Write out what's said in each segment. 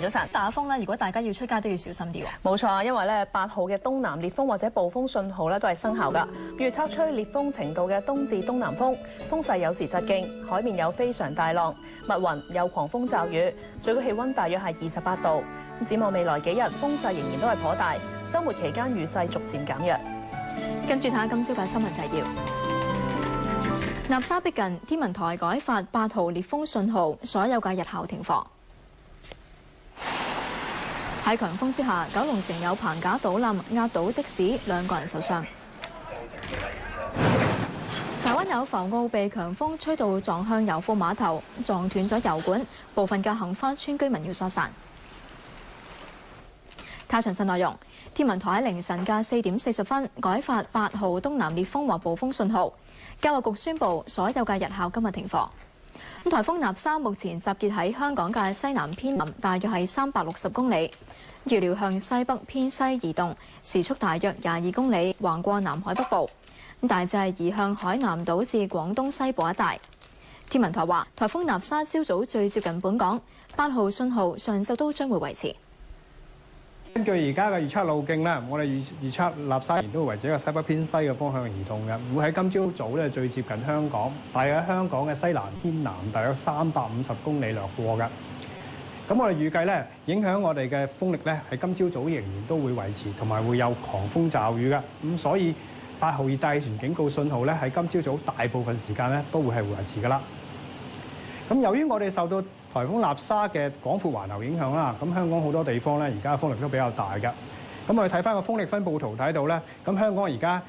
早晨，打風咧，如果大家要出街都要小心啲喎。冇錯啊，因為咧8號嘅東南烈風或者暴風信號咧都係生效㗎。預測吹烈風程度嘅東至東南風，風勢有時疾勁，海面有非常大浪，密雲有狂風驟雨，最高氣温大約係28度。展望未來幾日，風勢仍然都係頗大，週末期間雨勢逐漸減弱。跟住睇下今朝嘅新聞提要。納沙逼近，天文台改發8號烈風信號，所有嘅日校停課。喺強風之下，九龍城有棚架倒冧，壓倒的士，2個人受傷。柴灣有浮澳被強風吹到撞向油庫碼頭，撞斷咗油管，部分嘅杏花村居民要疏散。睇詳細內容，天文台喺凌晨嘅4點40分改發8號東南烈風或暴風信號，教育局宣布所有嘅日校今日停課。颱風納沙目前集結喺香港嘅西南偏南，大約係360公里，預料向西北偏西移動，時速大約22公里，橫過南海北部，大致係移向海南島至廣東西部一帶。天文台話，颱風納沙朝早最接近本港，8號信號上晝都將會維持。根據而家嘅預測路徑咧，我哋預測納沙仍都會圍住一個西北偏西嘅方向移動嘅，會喺今朝早咧最接近香港，大約喺香港嘅西南偏南，大約350公里掠過嘅。咁我哋預計咧，影響我哋嘅風力咧喺今朝早仍然都會維持，同埋會有狂風驟雨嘅。咁所以8號熱帶氣旋警告信號咧喺今朝早大部分時間咧都會係維持㗎啦。咁由於我哋受到颱風納沙嘅廣闊環流影響啦，咁香港好多地方咧，而家風力都比較大嘅。咁我哋睇翻個風力分佈圖睇到咧，咁香港而家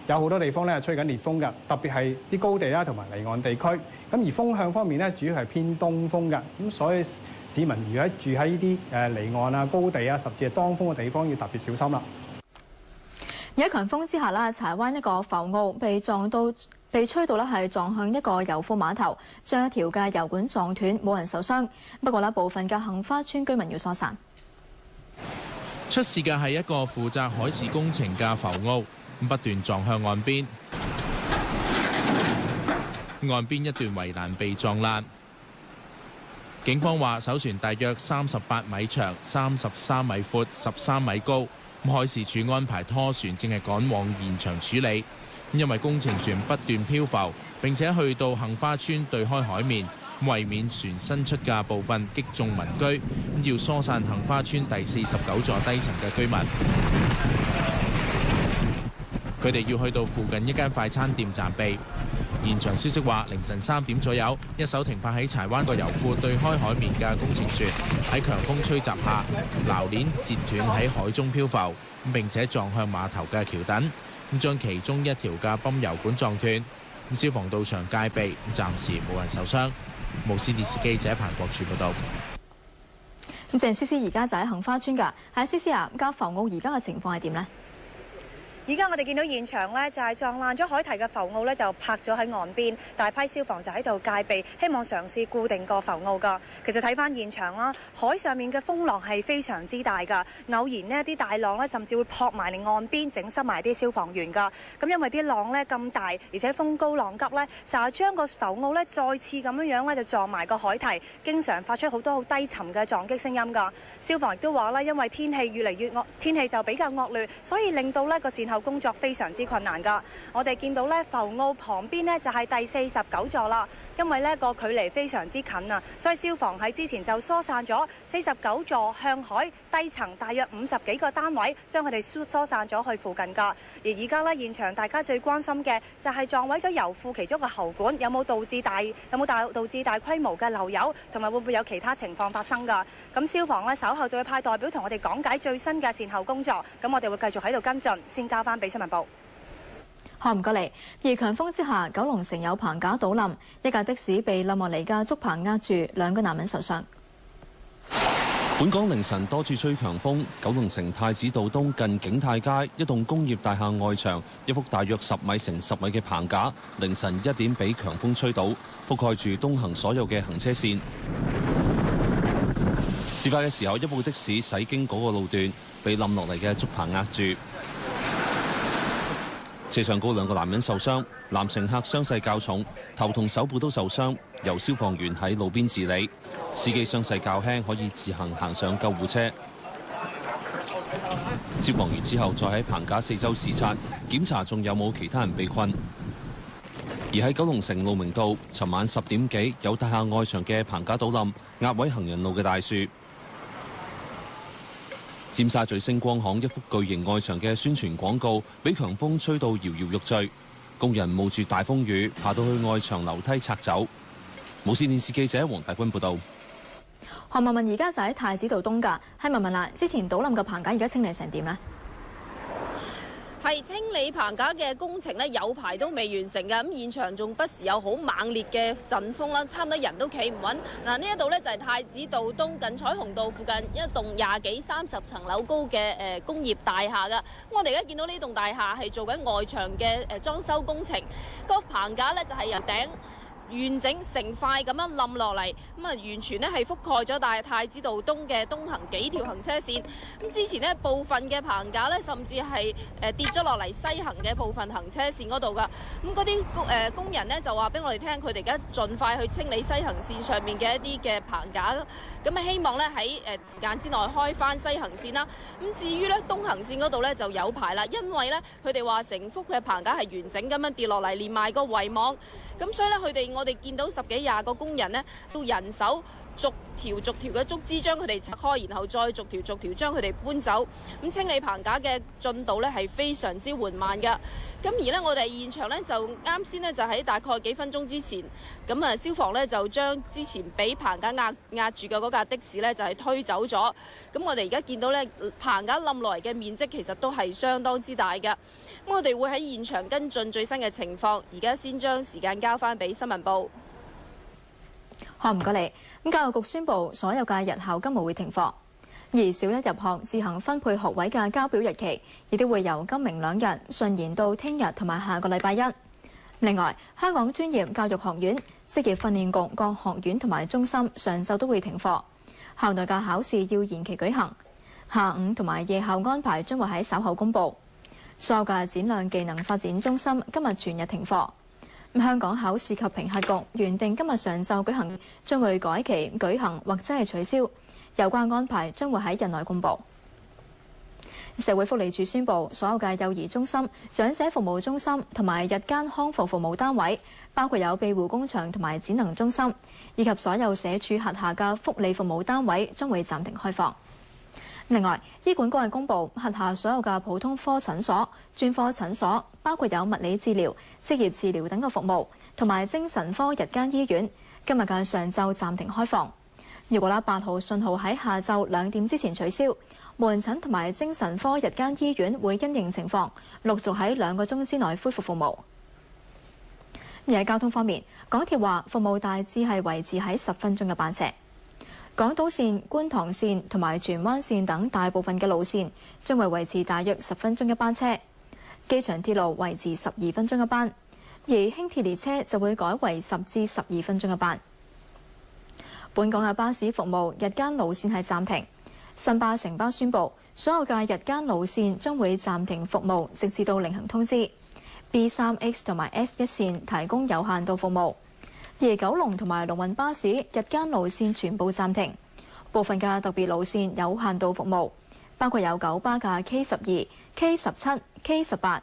有好多地方咧係吹緊烈風嘅，特別係啲高地啦同埋離岸地區。咁而風向方面咧，主要係偏東風嘅。咁所以市民如果住喺呢啲離岸啊、高地啊，甚至係當風嘅地方，要特別小心啦。而喺強風之下啦，柴灣一個浮澳被吹到係撞向一個油庫碼頭，將一條嘅油管撞斷，冇人受傷。不過部分嘅杏花村居民要疏散。出事嘅係一個負責海事工程嘅浮澳，不斷撞向岸邊，岸邊一段圍欄被撞爛。警方話，艘船大約38米長、33米闊、13米高。海事處安排拖船正係趕往現場處理，因為工程船不斷漂浮，並且去到杏花村對開海面，為免船伸出嘅部分擊中民居，要疏散杏花村第49座低層嘅居民。佢哋要去到附近一間快餐店暫避。現場消息話，凌晨3點左右，一艘停泊喺柴灣個油庫對開海面嘅工程船喺強風吹襲下，纜鏈截斷喺海中漂浮，並且撞向碼頭嘅橋墩，將其中一條嘅泵油管撞斷。消防到場戒備，暫時冇人受傷。無線電視記者彭國柱報道。鄭思思而家就喺杏花村㗎，喺思思啊，加浮澳而家嘅情況係點呢？而家我哋見到現場呢，就係撞爛咗海堤嘅浮澳呢，就泊咗喺岸邊，大批消防就喺度戒備，希望嘗試固定個浮澳㗎。其實睇翻現場啦，海上面嘅風浪係非常之大㗎，偶然呢啲大浪呢，甚至會撲埋嚟岸邊，整濕埋啲消防員㗎。咁因為啲浪呢咁大，而且風高浪急呢，就將個浮澳呢再次咁樣呢，就撞埋個海堤，經常發出好多好低沉嘅撞擊聲音㗎。消防亦都話啦，因為天氣越嚟越惡，天氣就比較惡劣，所以令到呢個善後工作非常之困難㗎。我哋見到咧浮澳旁邊呢就係第49座啦，因為呢個距離非常之近啊，所以消防喺之前就疏散咗49座向海低層大約50幾個單位，將佢哋疏散咗去附近㗎。而而家呢現場大家最關心嘅就係撞毀咗油庫其中嘅喉管，有冇導致大規模嘅漏油，同埋會唔會有其他情況發生㗎？咁消防呢稍後就會派代表同我哋講解最新嘅善後工作，咁我哋會繼續喺度跟進，先交翻俾新聞部。好，唔該你。而強風之下，九龍城有棚架倒冧，一架的士被冧落嚟嘅竹棚壓住，2個男人受傷。本港凌晨多處吹強風，九龍城太子道東近景泰街一棟工業大廈外牆一幅大約10米乘10米嘅棚架，凌晨1點俾強風吹倒，覆蓋住東行所有嘅行車線。事發嘅時候，一部的士駛經嗰個路段，被冧落嚟嘅竹棚壓住。車上高2個男人受傷，男乘客傷勢較重，頭同手部都受傷，由消防員喺路邊治理。司機傷勢較輕，可以自行行上救護車。消防員之後再喺棚架四周視察，檢查仲有冇其他人被困。而喺九龍城路明道，尋晚10點幾有大廈外牆嘅棚架倒冧，壓毀行人路嘅大樹。尖沙咀星光行一幅巨型外牆嘅宣傳廣告，俾強風吹到搖搖欲墜，工人冒住大風雨爬到去外牆樓梯拆走。無線電視記者黃大軍報導。何文文而家就喺太子道東㗎，係文文啦。之前倒冧嘅棚架而家清理成點呢？係清理棚架嘅工程呢，有排都未完成嘅。咁現場仲不時有好猛烈嘅陣風啦，差唔多人都企唔穩。嗱，呢一度呢，就係太子道東近彩虹道附近一棟20幾30層樓高嘅工業大廈㗎。我哋而家見到呢棟大廈係做緊外牆嘅裝修工程，個棚架呢，就係由頂完整成塊咁樣冧落嚟，咁啊完全咧係覆蓋咗大太子道東嘅東行幾條行車線。咁之前呢，部分嘅棚架咧，甚至係跌咗落嚟西行嘅部分行車線嗰度噶。咁嗰啲工人呢，就話俾我哋聽，佢哋而家盡快去清理西行線上面嘅一啲嘅棚架，咁啊希望咧喺時間之內開翻西行線啦。咁至於咧東行線嗰度咧就有排啦，因為咧佢哋話成幅嘅棚架係完整咁樣跌落嚟，連埋個圍網。咁所以咧，我哋見到10幾20個工人呢，要人手逐條嘅竹枝將佢哋拆開，然後再逐條將佢哋搬走。咁清理棚架嘅進度呢係非常之緩慢㗎。咁而呢，我哋現場呢，就啱先呢，就喺大概幾分鐘之前，咁啊消防呢，就將之前俾棚架壓住嘅嗰架的士呢，就係推走咗。咁我哋而家見到呢，棚架冧落嚟嘅面積其實都係相當之大㗎。我哋會喺現場跟進最新嘅情況，而家先將時間交翻俾新聞部。好，唔該你。咁教育局宣布所有嘅日校今日會停課，而小一入學自行分配學位嘅交表日期，亦都會由今明2日順延到聽日同埋下個禮拜1。另外，香港專業教育學院、職業訓練局各學院同埋中心上晝都會停課，校內嘅考試要延期舉行，下午同埋夜校安排將會喺稍後公佈。所有嘅展亮技能發展中心今日全日停課。香港考試及評核局原定今日上晝舉行，將會改期舉行或者係取消。有關安排將會喺日內公佈。社會福利署宣布，所有嘅幼兒中心、長者服務中心同埋日間康復服務單位，包括有庇護工場同埋展能中心，以及所有社署轄下嘅福利服務單位，將會暫停開放。另外，醫管局係公布轄下所有嘅普通科診所、專科診所，包括有物理治療、職業治療等嘅服務，同埋精神科日間醫院，今日嘅上晝暫停開放。如果8號信號喺下晝2點之前取消，門診同埋精神科日間醫院會因應情況，陸續喺2個鐘之內恢復服務。而喺交通方面，港鐵話服務大致係維持喺10分鐘嘅班車。港島線、觀塘線同埋荃灣線等大部分嘅路線將會維持大約10分鐘一班車，機場鐵路維持12分鐘一班，而輕鐵列車就會改為10至12分鐘一班。本港嘅巴士服務日間路線係暫停，新巴、城巴宣布所有嘅日間路線將會暫停服務，直至到另行通知。B3X 同埋 S1 線提供有限度服務。而九龍同埋龍運巴士日間路線全部暫停，部分嘅特別路線有限度服務，包括有九巴嘅 K12、K17、K18。咁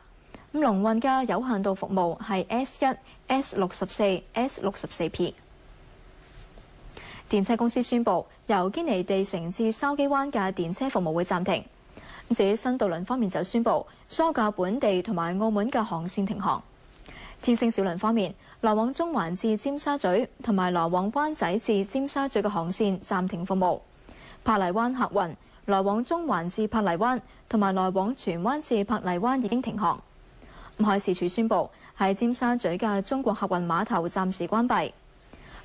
龍運嘅有限度服務係 S1、S64、S64P。電車公司宣布，由堅尼地城至筲箕灣嘅電車服務會暫停。至於新渡輪方面就宣布，所有嘅本地同埋澳門嘅航線停航。天星小輪方面，來往中環至尖沙咀同埋來往灣仔至尖沙咀嘅航線暫停服務。珀麗灣客運來往中環至珀麗灣同埋來往荃灣至珀麗灣已經停航。海事處宣布，喺尖沙咀嘅中國客運碼頭暫時關閉。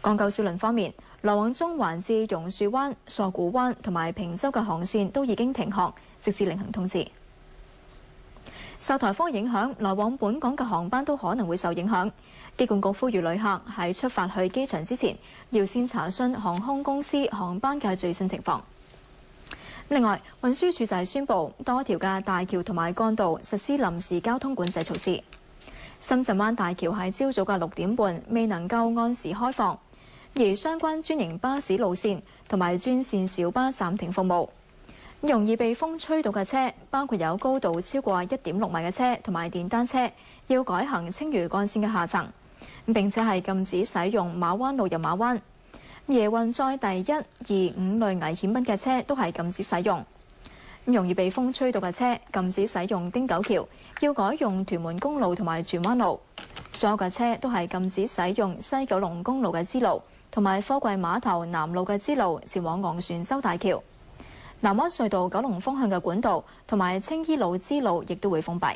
港九小輪方面，來往中環至榕樹灣、索罟灣同埋坪洲嘅航線都已經停航，直至另行通知。受颱風影響，來往本港嘅航班都可能會受影響。機管局呼籲旅客喺出發去機場之前，要先查詢航空公司航班嘅最新情況。另外，運輸署就係宣布多條嘅大橋同埋幹道實施臨時交通管制措施。深圳灣大橋喺朝早嘅6點半未能夠按時開放，而相關專營巴士路線同埋專線小巴暫停服務。容易被風吹到嘅車，包括有高度超過1.6米嘅車同埋電單車，要改行青嶼幹線嘅下層，並且係禁止使用馬灣路入馬灣。而運載第1、2、5類危險品嘅車都係禁止使用。容易被風吹到嘅車禁止使用汀九橋，要改用屯門公路同埋荃灣路。所有嘅車都係禁止使用西九龍公路嘅支路同埋貨櫃碼頭南路嘅支路前往昂船洲大橋。南灣隧道九龍方向嘅管道同埋青衣路支路亦都會封閉。